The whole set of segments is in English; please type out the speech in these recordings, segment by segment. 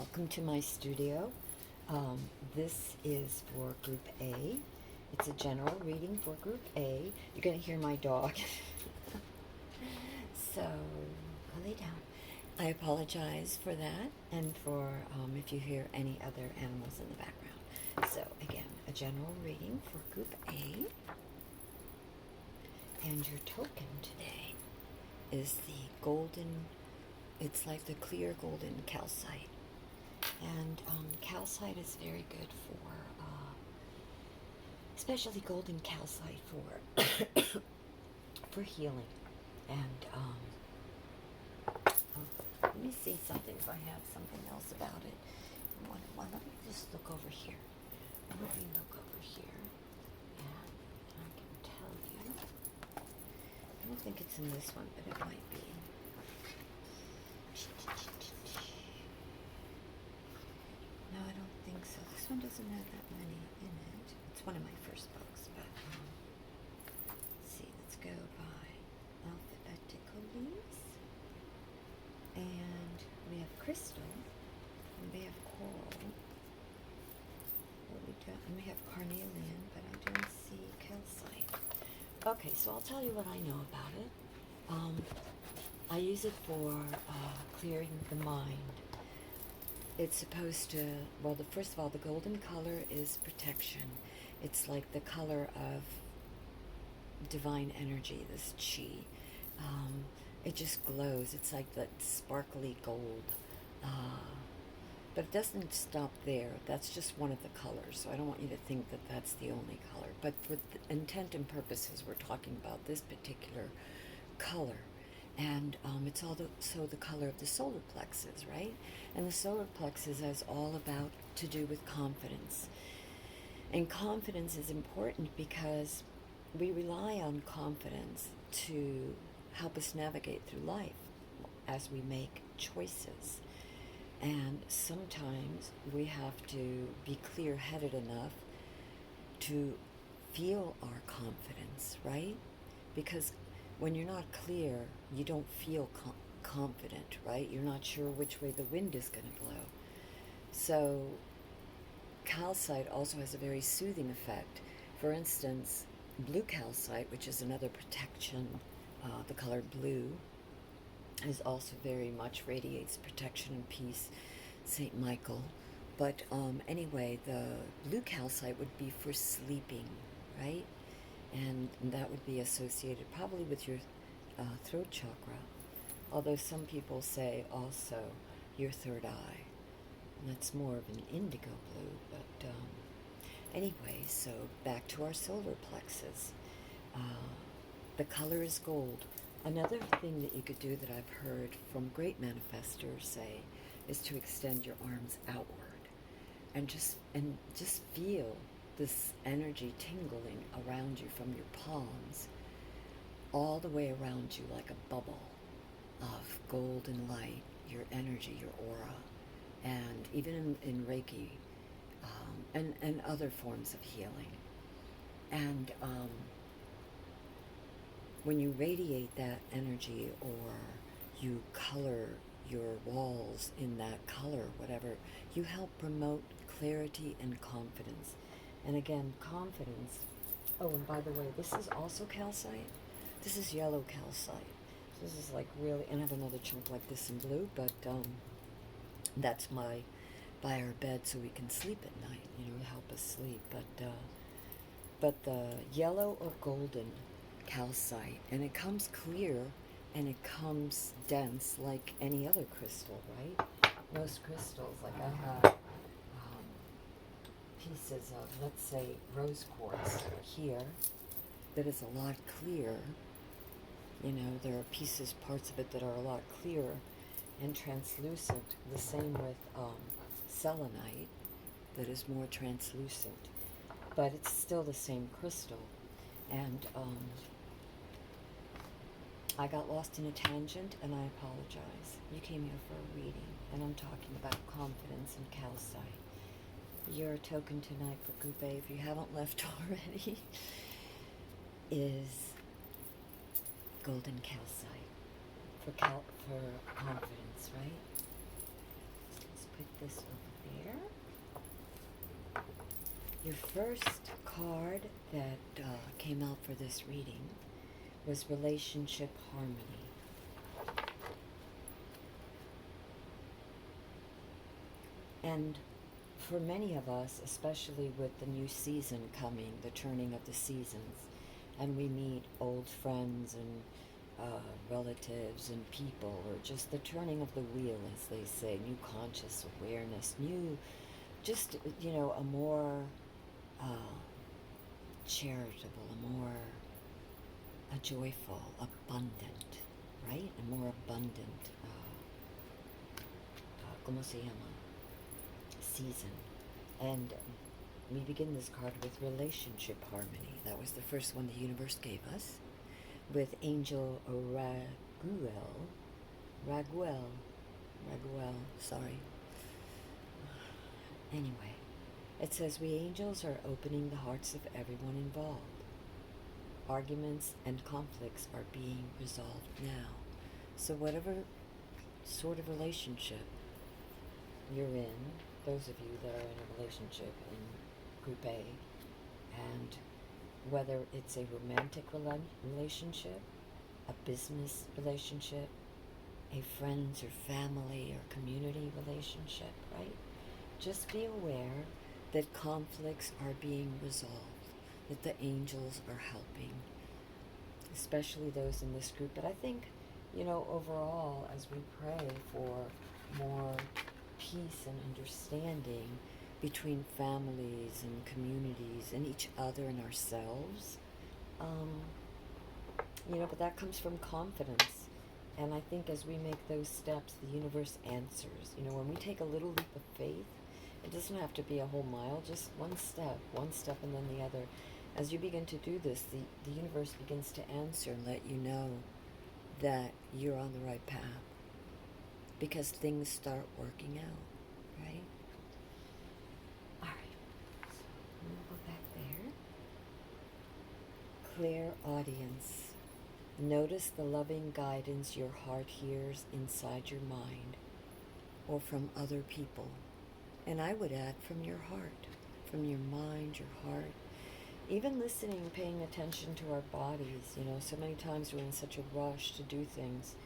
Welcome to my studio. This is for Group A. It's a general reading for Group A. You're going to hear my dog. So, I'll lay down. I apologize for that and for if you hear any other animals in the background. So, again, a general reading for Group A. And your token today is the golden, it's like the clear golden calcite. And calcite is very good for, especially golden calcite for for healing. And let me see something if I have something else about it. Let me just look over here. Let me look over here, and I can tell you. I don't think it's in this one, but it might be. No, I don't think so. This one doesn't have that many in it. It's one of my first books, but let's see. Let's go by alphabetically. And we have crystal, and we have coral. And we have carnelian, but I don't see calcite. Okay, so I'll tell you what I know about it. I use it for clearing the mind. It's supposed to, well, first of all, the golden color is protection. It's like the color of divine energy, this chi. It just glows. It's like that sparkly gold. But it doesn't stop there. That's just one of the colors. So I don't want you to think that that's the only color. But for intent and purposes, we're talking about this particular color. And it's also the color of the solar plexus, right? And the solar plexus is all about to do with confidence. And confidence is important because we rely on confidence to help us navigate through life as we make choices. And sometimes we have to be clear-headed enough to feel our confidence, right? Because when you're not clear, you don't feel confident, right? You're not sure which way the wind is going to blow. So calcite also has a very soothing effect. For instance, blue calcite, which is another protection, the color blue, is also very much radiates protection and peace, Saint Michael. But anyway, the blue calcite would be for sleeping, right? And that would be associated probably with your throat chakra. Although some people say also your third eye. And that's more of an indigo blue. But anyway, so back to our solar plexus. The color is gold. Another thing that you could do that I've heard from great manifestors say is to extend your arms outward and just feel this energy tingling around you from your palms all the way around you like a bubble of golden light, your energy, your aura, and even in Reiki and other forms of healing. And when you radiate that energy or you color your walls in that color, whatever, you help promote clarity and confidence. And again, confidence. Oh, and by the way, this is also calcite. This is yellow calcite. This is like really, and I have another chunk like this in blue, but that's by our bed so we can sleep at night, to help us sleep. But the yellow or golden calcite, and it comes clear and it comes dense like any other crystal, right? Most crystals, like I have pieces of, let's say, rose quartz here that is a lot clearer. There are pieces, parts of it that are a lot clearer and translucent. The same with selenite that is more translucent. But it's still the same crystal. And I got lost in a tangent, and I apologize. You came here for a reading, and I'm talking about confidence and calcite. Your token tonight for Group A, if you haven't left already, is golden calcite for confidence, right? Let's put this Your first card that came out for this reading was Relationship Harmony. And for many of us, especially with the new season coming, the turning of the seasons, and we meet old friends and relatives and people, or just the turning of the wheel, as they say, new conscious awareness, new, just, a more charitable, a joyful, abundant, right? A more abundant, ¿cómo se llama? Season. And we begin this card with Relationship Harmony. That was the first one the universe gave us, with Angel Raguel, sorry. Anyway, it says, we angels are opening the hearts of everyone involved. Arguments and conflicts are being resolved now. So whatever sort of relationship you're in, those of you that are in a relationship in Group A, and whether it's a romantic relationship, a business relationship, a friends or family or community relationship, right? Just be aware that conflicts are being resolved, that the angels are helping, especially those in this group. But I think, overall, as we pray for more peace and understanding between families and communities and each other and ourselves, but that comes from confidence. And I think as we make those steps, the universe answers. When we take a little leap of faith, it doesn't have to be a whole mile, just one step and then the other. As you begin to do this, the universe begins to answer and let you know that you're on the right path, because things start working out, right? All right, so I'm going to go back there. Clear audience. Notice the loving guidance your heart hears inside your mind or from other people. And I would add from your heart, from your mind, your heart. Even listening, paying attention to our bodies. So many times we're in such a rush to do things,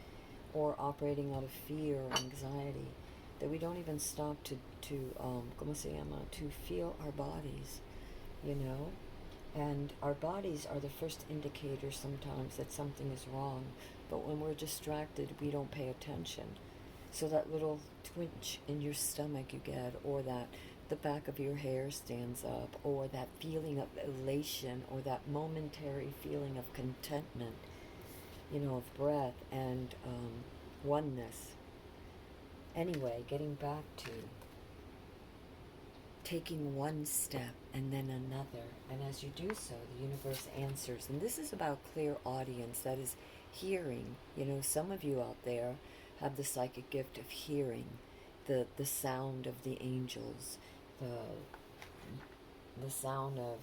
or operating out of fear or anxiety, that we don't even stop to ¿cómo se llama? To feel our bodies, And our bodies are the first indicator sometimes that something is wrong. But when we're distracted, we don't pay attention. So that little twinge in your stomach you get, or that the back of your hair stands up, or that feeling of elation, or that momentary feeling of contentment, of breath and oneness. Anyway, getting back to taking one step and then another. And as you do so, the universe answers. And this is about clear audience, that is hearing. Some of you out there have the psychic gift of hearing the sound of the angels, the sound of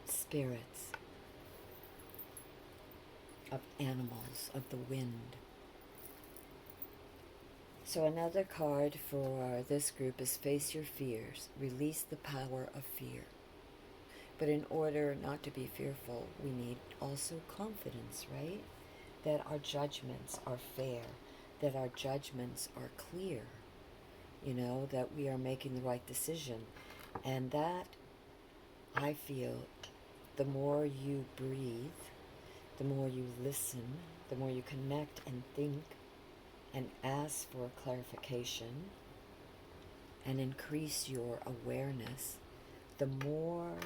spirits, of animals, of the wind. So another card for this group is Face Your Fears. Release the power of fear. But in order not to be fearful, we need also confidence, right? That our judgments are fair, that our judgments are clear, that we are making the right decision. And that, I feel, the more you breathe, the more you listen, the more you connect and think and ask for clarification and increase your awareness, the more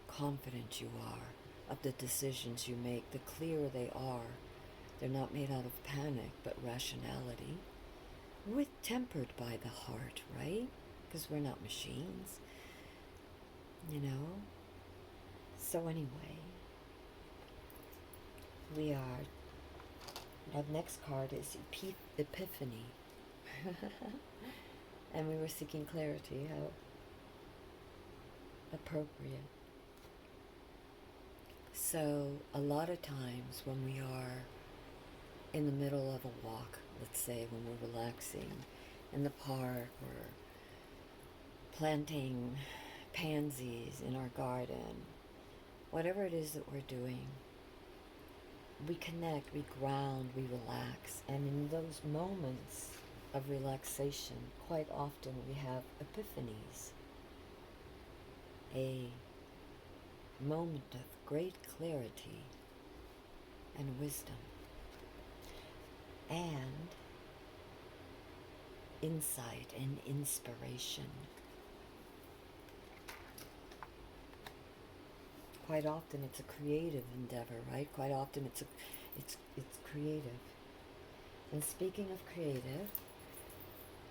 confident you are of the decisions you make, the clearer they are. They're not made out of panic, but rationality, tempered by the heart, right? Because we're not machines, So anyway, our next card is Epiphany. And we were seeking clarity. How appropriate. So a lot of times when we are in the middle of a walk, let's say when we're relaxing, in the park or planting pansies in our garden, whatever it is that we're doing, we connect, we ground, we relax. And in those moments of relaxation, quite often we have epiphanies, a moment of great clarity and wisdom and insight and inspiration. Quite often it's a creative endeavor, right? Quite often it's creative. And speaking of creative,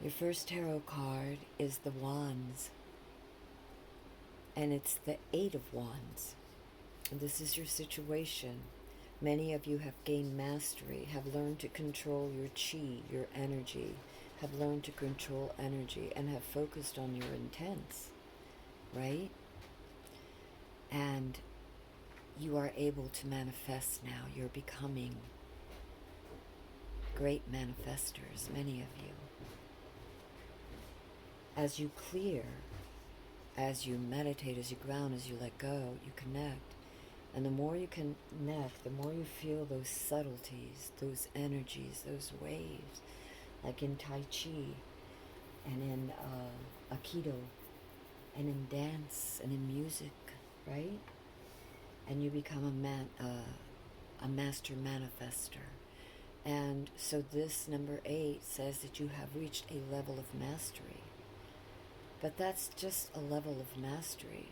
your first tarot card is the Wands. And it's the Eight of Wands. And this is your situation. Many of you have gained mastery, have learned to control your chi, your energy, have learned to control energy, and have focused on your intents, right? And you are able to manifest now. You're becoming great manifestors, many of you. As you clear, as you meditate, as you ground, as you let go, you connect. And the more you connect, the more you feel those subtleties, those energies, those waves, like in Tai Chi and in Aikido and in dance and in music, right? And you become a master manifester. And so this number 8 says that you have reached a level of mastery. But that's just a level of mastery.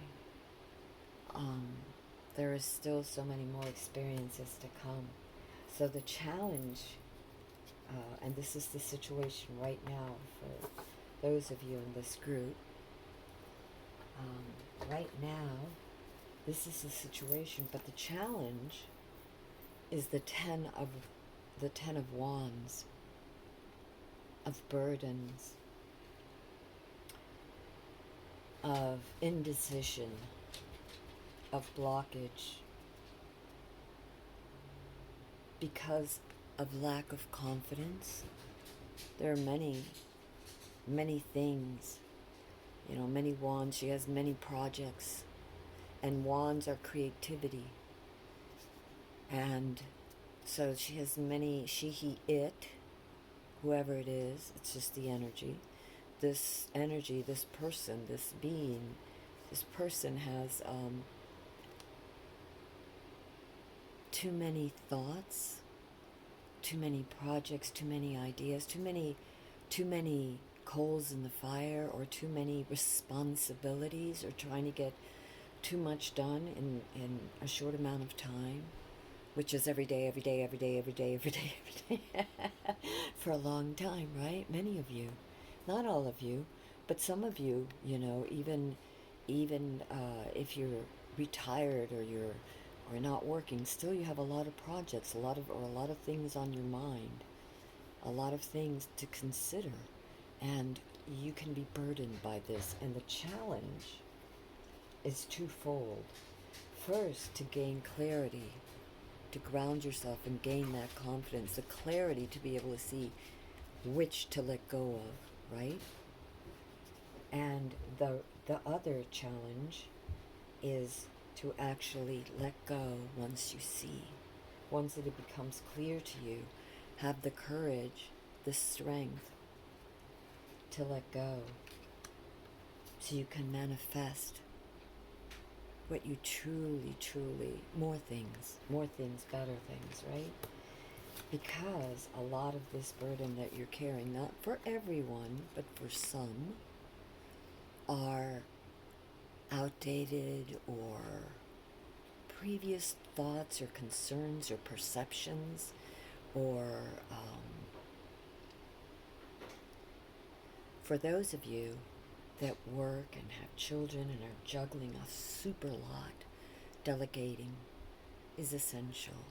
There is still so many more experiences to come. So the challenge, and this is the situation right now for those of you in this group, right now, this is the situation, but the challenge is the Ten of Wands, of burdens, of indecision, of blockage, because of lack of confidence. There are many things, many wands. She has many projects, and wands are creativity. And so she has many, she, he, it, whoever it is, it's just the energy. This energy, this person, this being, this person has too many thoughts, too many projects, too many ideas, too many coals in the fire, or too many responsibilities, or trying to get too much done in a short amount of time, which is every day, for a long time, right? Many of you, not all of you, but some of you, even if you're retired or you're not working, still you have a lot of projects, a lot of things on your mind, a lot of things to consider, and you can be burdened by this. And the challenge is twofold. First, to gain clarity, to ground yourself and gain that confidence, the clarity to be able to see which to let go of, right? And the other challenge is to actually let go once you see, once it becomes clear to you, have the courage, the strength to let go, so you can manifest what you truly, more things, better things, right? Because a lot of this burden that you're carrying, not for everyone, but for some, are outdated or previous thoughts or concerns or perceptions, or for those of you that work and have children and are juggling a super lot, delegating is essential.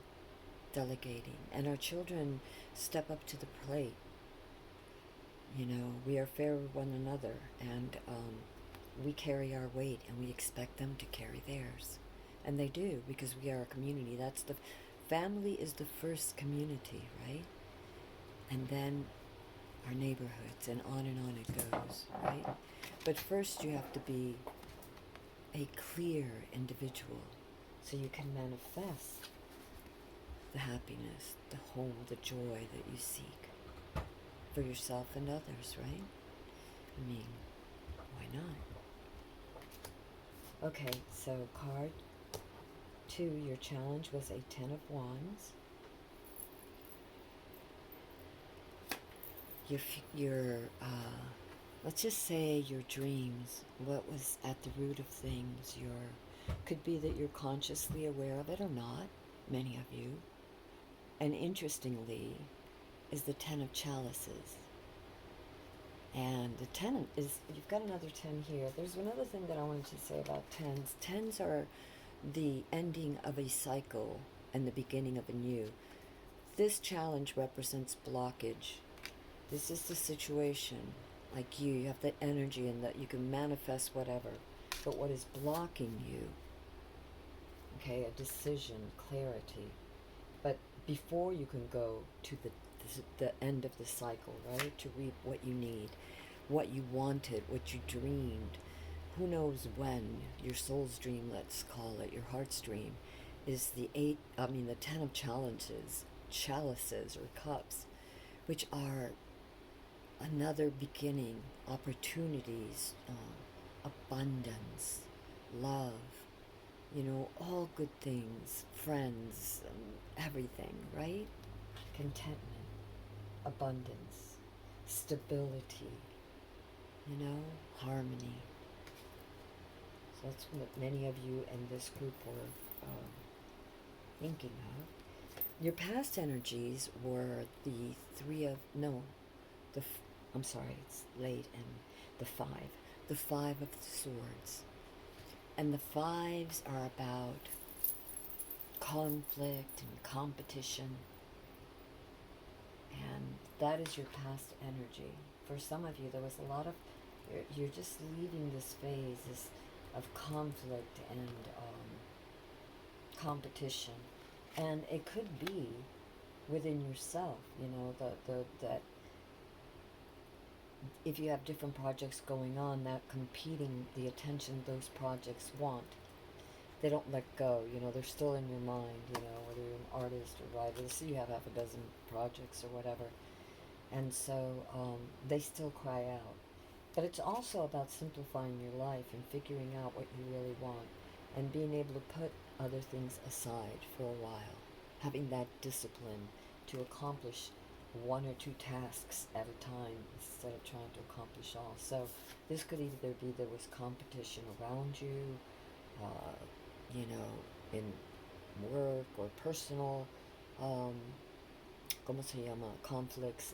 Delegating. And our children step up to the plate. We are fair with one another, and we carry our weight, and we expect them to carry theirs. And they do, because we are a community. Family is the first community, right? And then our neighborhoods, and on it goes, right? But first you have to be a clear individual so you can manifest the happiness, the home, the joy that you seek for yourself and others, right? I mean, why not? Okay, so card 2, your challenge was a 10 of Wands. Your let's just say your dreams, what was at the root of things, could be that you're consciously aware of it or not, many of you. And interestingly, is the 10 of chalices. And the 10 is, you've got another 10 here. There's another thing that I wanted to say about 10s. 10s are the ending of a cycle and the beginning of a new. This challenge represents blockage. This is the situation. Like you have the energy and that you can manifest whatever. But what is blocking you? Okay, a decision, clarity. But before you can go to the end of the cycle, right? To reap what you need, what you wanted, what you dreamed. Who knows when your soul's dream, let's call it, your heart's dream, is the 10 of chalices or cups, which are another beginning, opportunities, abundance, love, all good things, friends, everything, right? Contentment, abundance, stability, harmony. So that's what many of you in this group were thinking of. Your past energies were it's late, and the 5 of swords. And the 5s are about conflict and competition. And that is your past energy. For some of you, there was a lot of, you're just leaving this phase of conflict and competition. And it could be within yourself, that if you have different projects going on, that competing the attention those projects want, they don't let go, they're still in your mind, whether you're an artist or writer. So you have half a dozen projects or whatever. And so they still cry out. But it's also about simplifying your life and figuring out what you really want and being able to put other things aside for a while. Having that discipline to accomplish 1 or 2 tasks at a time instead of trying to accomplish all. So this could either be there was competition around you, in work or personal, conflicts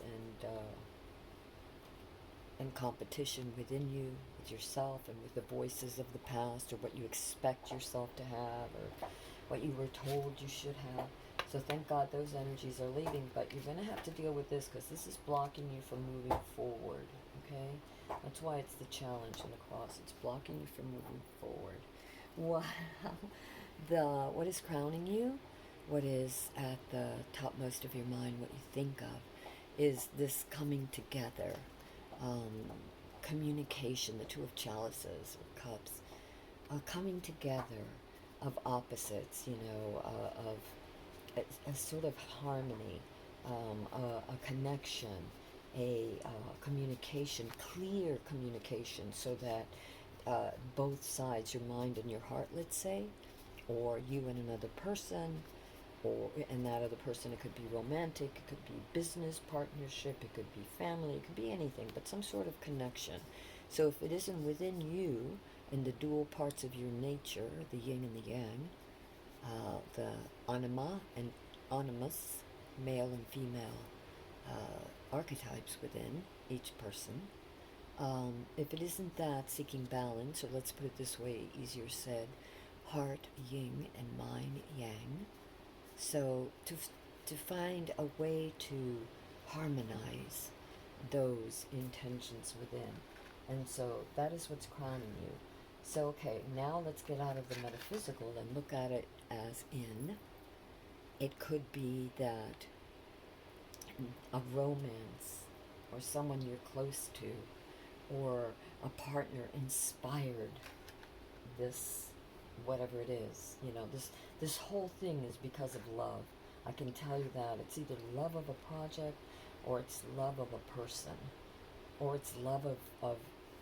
and competition within you, with yourself and with the voices of the past, or what you expect yourself to have, or what you were told you should have. So thank God those energies are leaving, but you're going to have to deal with this because this is blocking you from moving forward, okay? That's why it's the challenge in the cross. It's blocking you from moving forward. Wow. What is crowning you, what is at the topmost of your mind, what you think of, is this coming together, communication, the 2 of chalices, or cups, coming together of opposites, of a sort of harmony, a connection, a communication, clear communication, so that both sides, your mind and your heart, let's say, or you and another person, and that other person, it could be romantic, it could be business partnership, it could be family, it could be anything, but some sort of connection. So if it isn't within you, in the dual parts of your nature, the yin and the yang, the anima and animus, male and female archetypes within each person. If it isn't that, seeking balance, or let's put it this way, easier said, heart yin and mind yang. So to find a way to harmonize those intentions within. And so that is what's crowning you. So, okay, now let's get out of the metaphysical and look at it as in, it could be that a romance or someone you're close to, or a partner inspired this, whatever it is. You know, this whole thing is because of love. I can tell you that. It's either love of a project, or it's love of a person, or it's love of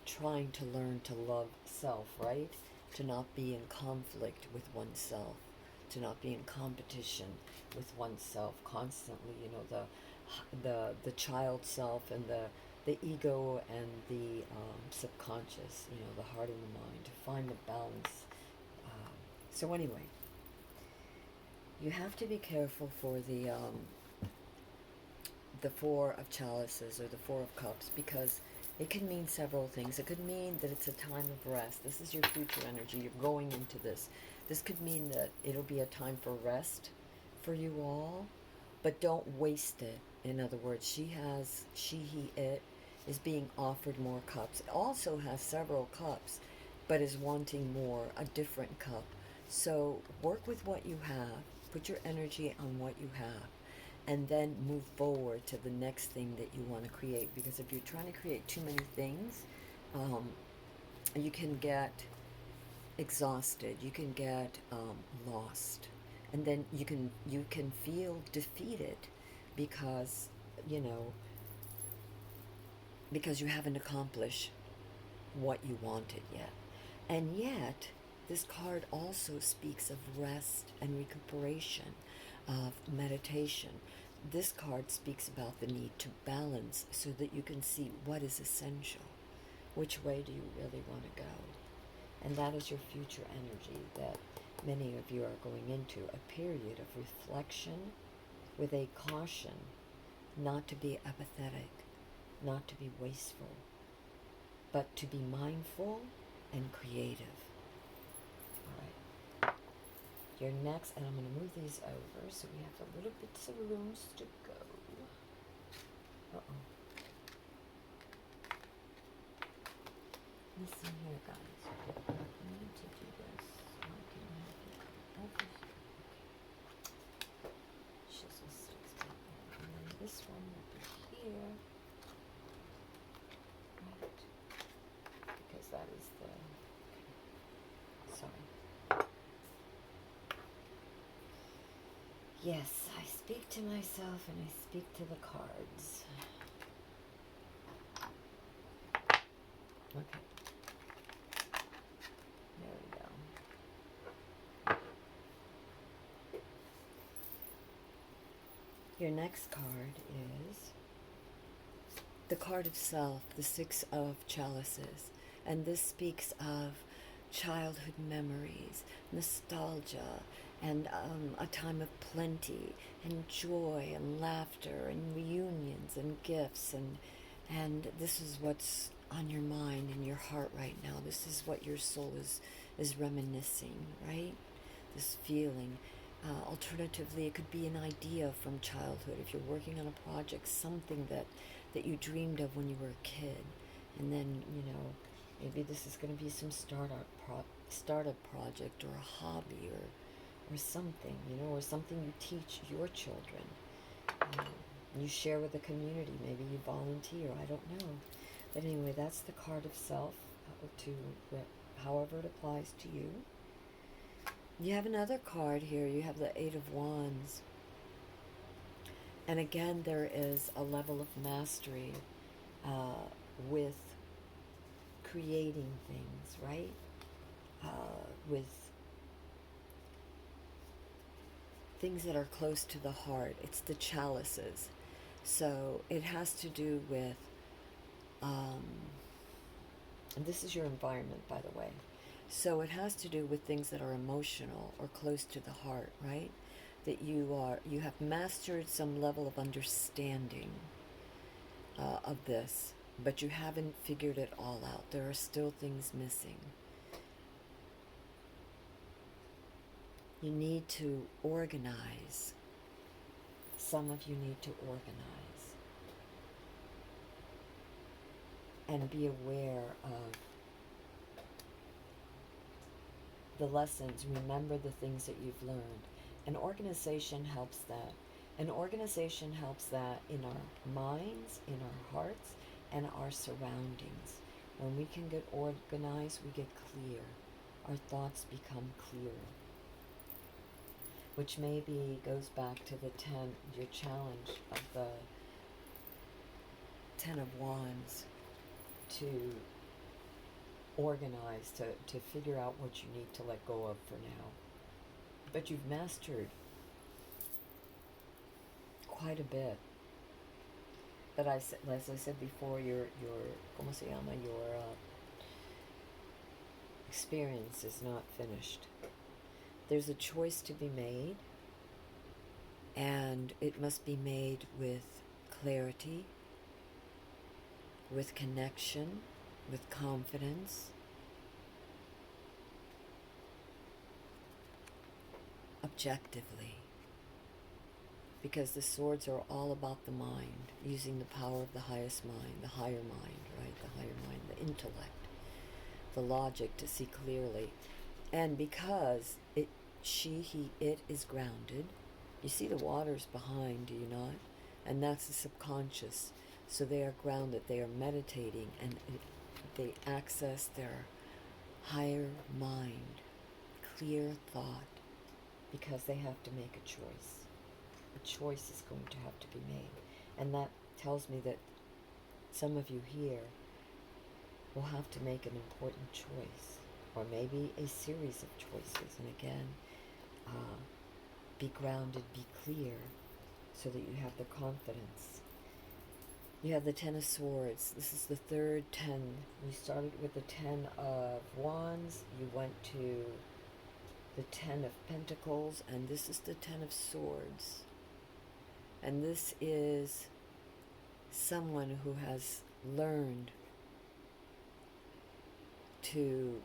trying to learn to love self, right? To not be in conflict with oneself, to not be in competition with oneself constantly. You know, the child self and the ego and the subconscious. You know, the heart and the mind, to find the balance. So anyway, you have to be careful for the Four of Chalices or the Four of Cups, because it can mean several things. It could mean that it's a time of rest. This is your future energy. You're going into this. This could mean that it'll be a time for rest for you all, but don't waste it. In other words, she, he, it is being offered more cups. It also has several cups, but is wanting more, a different cup. So work with what you have. Put your energy on what you have, and then move forward to the next thing that you want to create. Because if you're trying to create too many things, you can get exhausted, you can get lost, and then you can feel defeated because, you know, because you haven't accomplished what you wanted yet. And yet, this card also speaks of rest and recuperation, of meditation. This card speaks about the need to balance so that you can see what is essential. Which way do you really want to go? And that is your future energy that many of you are going into, a period of reflection with a caution not to be apathetic, not to be wasteful, but to be mindful and creative. All right. Your next, and I'm going to move these over so we have a little bits of rooms to go. Uh-oh. Listen here, guys. I need to do this so I can have you come over here. Okay. Chisel sticks down there. And then this one will be here. Right. Because that is the... Okay. Sorry. Yes, I speak to myself and I speak to the cards. Okay. There we go. Your next card is the card of self, the Six of Chalices. And this speaks of childhood memories, nostalgia, and a time of plenty, and joy, and laughter, and reunions, and gifts, and this is what's on your mind and your heart right now. This is what your soul is reminiscing, right? This feeling. Alternatively, it could be an idea from childhood. If you're working on a project, something that you dreamed of when you were a kid, and then, you know, maybe this is going to be some startup project, or a hobby, or something, you know, or something you teach your children. You share with the community. Maybe you volunteer. I don't know. But anyway, that's the card of self, however it applies to you. You have another card here. You have the Eight of Wands. And again, there is a level of mastery with creating things, right? With things that are close to the heart. It's the chalices. So it has to do with, and this is your environment, by the way. So it has to do with things that are emotional or close to the heart, right? That you have mastered some level of understanding of this, but you haven't figured it all out. There are still things missing. You need to organize. Some of you need to organize and be aware of the lessons. Remember the things that you've learned. And organization helps that. An organization helps that in our minds, in our hearts, and our surroundings. When we can get organized, we get clear. Our thoughts become clearer. Which maybe goes back to the 10, your challenge of the 10 of Wands, to organize, to figure out what you need to let go of for now. But you've mastered quite a bit. But as I said before, your ¿cómo se llama? Your experience is not finished. There's a choice to be made, and it must be made with clarity, with connection, with confidence, objectively. Because the swords are all about the mind, using the power of the highest mind, the higher mind, right? The higher mind, the intellect, the logic to see clearly. And because it is grounded, you see the waters behind, do you not? And that's the subconscious. So they are grounded, they are meditating, and they access their higher mind, clear thought, because they have to make a choice. A choice is going to have to be made. And that tells me that some of you here will have to make an important choice, or maybe a series of choices. And again, be grounded, be clear, so that you have the confidence. You have the 10 of Swords. This is the third 10. You started with the 10 of Wands. You went to the 10 of Pentacles. And this is the 10 of Swords. And this is someone who has learned to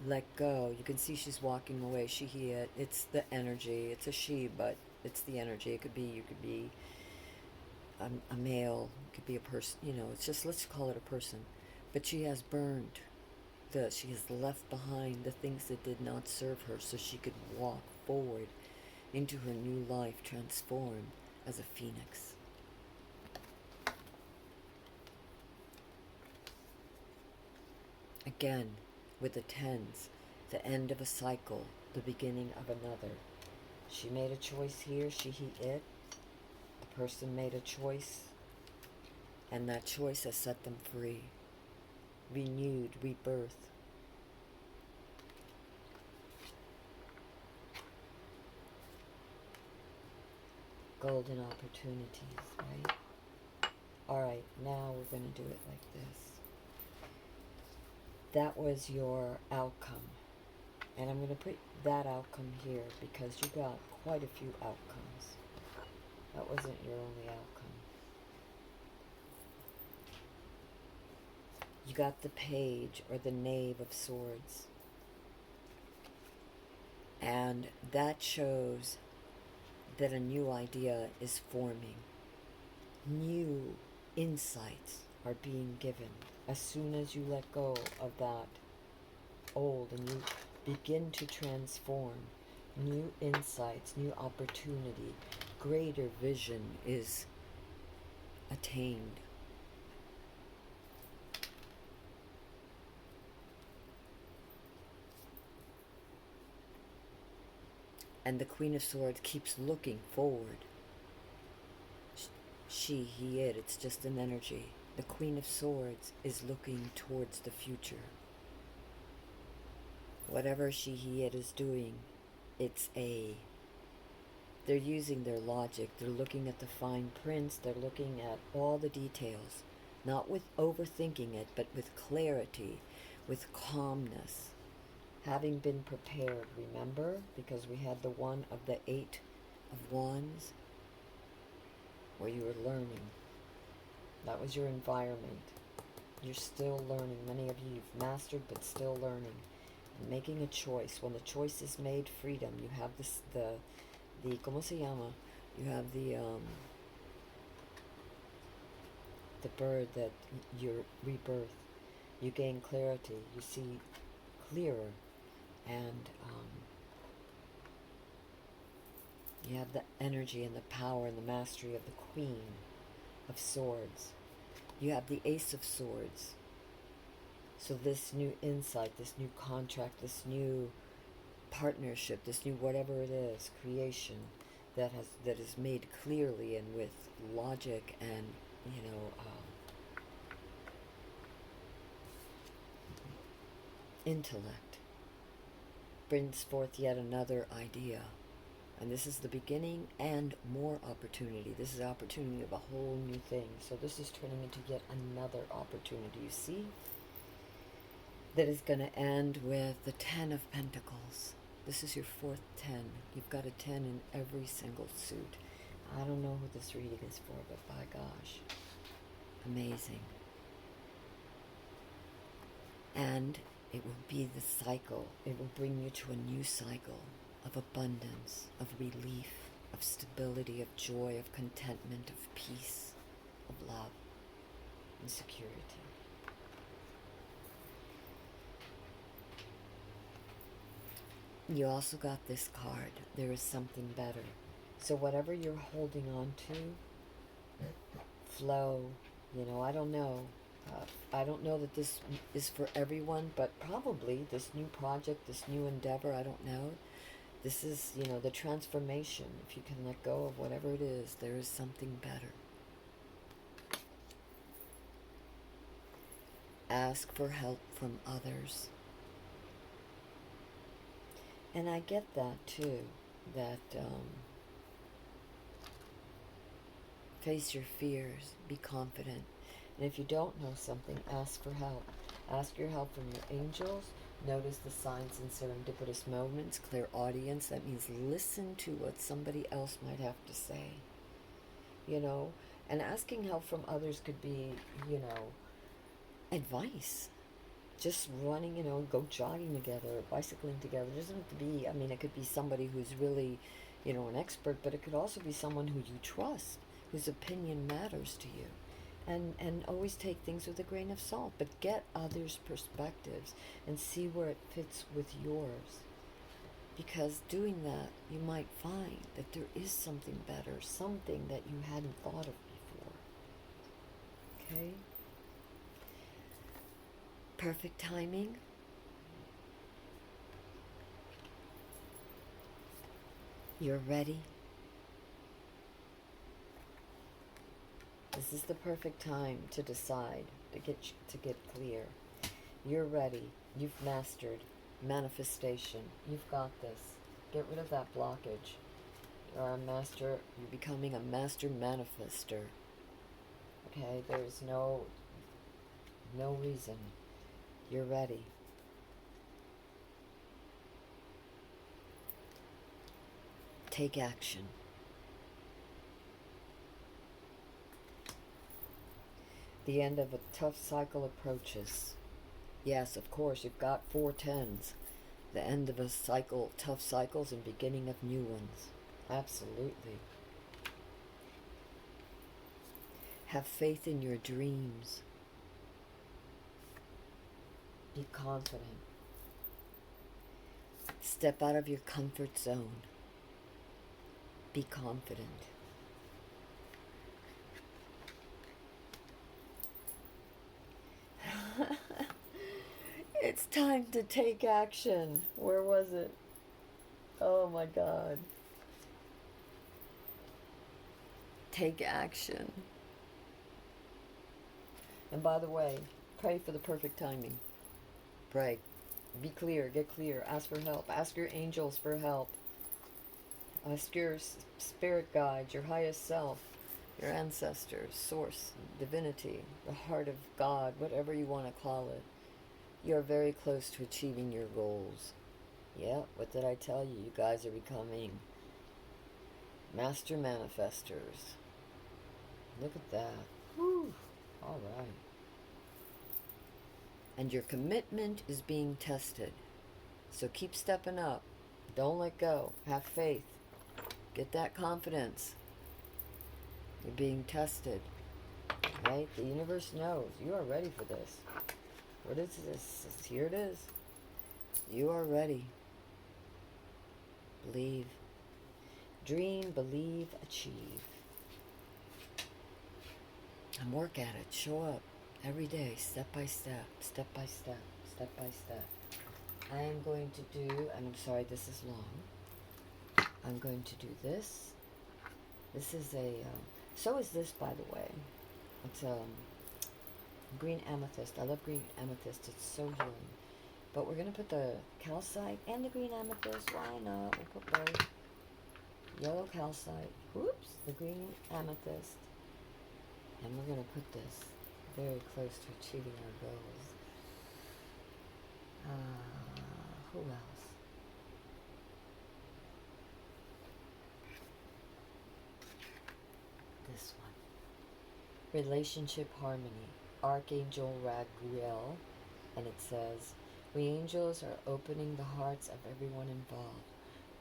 let go. You can see she's walking away. She, he, it. It's the energy. It's a she, but it's the energy. It could be, you could be a male. It could be a person. You know, it's just, let's call it a person. But she has burned. She has left behind the things that did not serve her, so she could walk forward into her new life, transformed as a phoenix. Again, with the 10s, the end of a cycle, the beginning of another. She made a choice here, she, he, it. The person made a choice, and that choice has set them free. Renewed, rebirth. Golden opportunities, right? Alright, now we're going to do it like this. That was your outcome. And I'm going to put that outcome here because you got quite a few outcomes. That wasn't your only outcome. You got the Page, or the Knave of Swords. And that shows that a new idea is forming. New insights are being given as soon as you let go of that old and you begin to transform. New insights, new opportunity, greater vision is attained. And the Queen of Swords keeps looking forward. She, he, it, it's just an energy. The Queen of Swords is looking towards the future. Whatever she, he, it is doing, they're using their logic. They're looking at the fine prints. They're looking at all the details. Not with overthinking it, but with clarity, with calmness. Having been prepared, remember? Because we had the one of the 8 of Wands, where you were learning. That was your environment. You're still learning. Many of you, you've mastered, but still learning. And making a choice. When the choice is made, freedom. You have this, the ¿cómo se llama? You have the bird that your rebirth. You gain clarity. You see clearer. And You have the energy and the power and the mastery of the Queen of Swords. You have the Ace of Swords. So this new insight, this new contract, this new partnership, this new whatever it is, creation that is made clearly and with logic and, intellect, brings forth yet another idea. And this is the beginning and more opportunity. This is the opportunity of a whole new thing. So this is turning into yet another opportunity. You see? That is going to end with the 10 of Pentacles. This is your fourth 10. You've got a 10 in every single suit. I don't know who this reading is for, but by gosh, amazing. And it will be the cycle. It will bring you to a new cycle of abundance, of relief, of stability, of joy, of contentment, of peace, of love, and security. You also got this card. There is something better. So whatever you're holding on to, flow, I don't know. I don't know that this is for everyone, but probably this new project, this new endeavor, I don't know. This is, the transformation. If you can let go of whatever it is, there is something better. Ask for help from others. And I get that too, that face your fears, be confident. And if you don't know something, ask for help. Ask your help from your angels. Notice the signs and serendipitous moments, clairaudience. That means listen to what somebody else might have to say. And asking help from others could be, advice. Just running, go jogging together, bicycling together. It doesn't have to be, it could be somebody who's really, an expert, but it could also be someone who you trust, whose opinion matters to you. And always take things with a grain of salt, but get others' perspectives and see where it fits with yours. Because doing that, you might find that there is something better, something that you hadn't thought of before. Okay? Perfect timing. You're ready. This is the perfect time to decide, to get clear. You're ready. You've mastered manifestation. You've got this. Get rid of that blockage. You're a master. You're becoming a master manifester. Okay? There's no reason. You're ready. Take action. The end of a tough cycle approaches. Yes, of course, you've got 4 10s. The end of a cycle, tough cycles, and beginning of new ones. Absolutely. Have faith in your dreams. Be confident. Step out of your comfort zone. Be confident. It's time to take action. Where was it? Oh my God. Take action. And by the way, pray for the perfect timing. Pray. Be clear. Get clear. Ask for help. Ask your angels for help. Ask your spirit guides, your highest self, your ancestors, source, divinity, the heart of God, whatever you want to call it. You're very close to achieving your goals. Yeah, what did I tell you? You guys are becoming master manifestors. Look at that. Whew. All right. And your commitment is being tested. So keep stepping up. Don't let go. Have faith. Get that confidence. You're being tested. Right? The universe knows. You are ready for this. What is this? Here it is. You are ready. Believe. Dream, believe, achieve. And work at it. Show up every day, step by step, step by step, step by step. I am going to do, and I'm sorry this is long, I'm going to do this. This is a, so is this, by the way. It's green amethyst. I love green amethyst. It's so healing. But we're going to put the calcite and the green amethyst. Why not? We'll put both. Yellow calcite. Whoops. The green amethyst. And we're going to put this very close to achieving our goals. Who else? This one. Relationship harmony. Archangel Raguel. And it says, we angels are opening the hearts of everyone involved.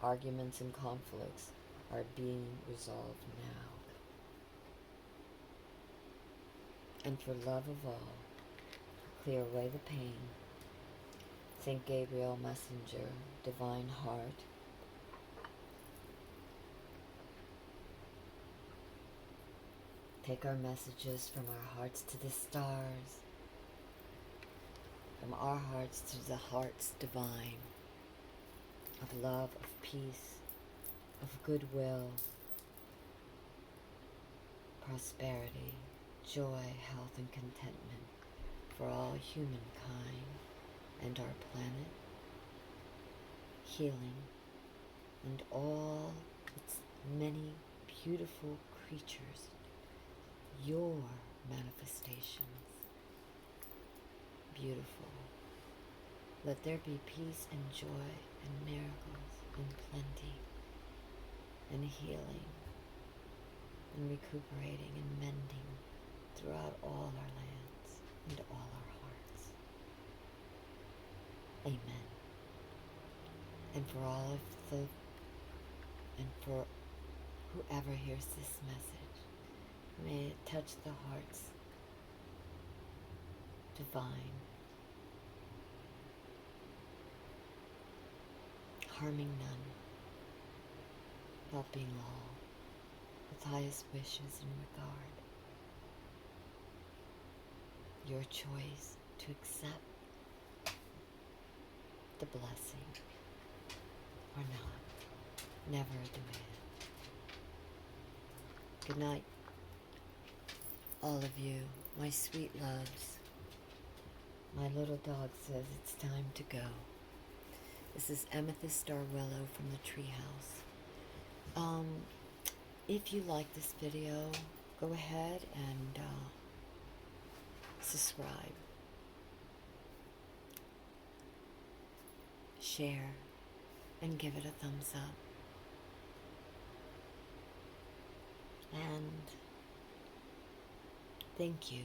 Arguments and conflicts are being resolved now. And for love of all, clear away the pain. Saint Gabriel, messenger, divine heart. Take our messages from our hearts to the stars. From our hearts to the hearts divine. Of love, of peace, of goodwill, prosperity, joy, health, and contentment for all humankind and our planet, healing, and all its many beautiful creatures, your manifestations, beautiful. Let there be peace and joy and miracles and plenty and healing and recuperating and mending throughout all our lands and all our hearts. Amen. And for all of the, and for whoever hears this message, may it touch the hearts divine, harming none, helping all, with highest wishes and regard. Your choice to accept the blessing or not, never a demand. Good night, all of you, my sweet loves. My little dog says it's time to go. This is Amethyst Starwellow from the treehouse. If you like this video, go ahead and subscribe, share, and give it a thumbs up. And thank you.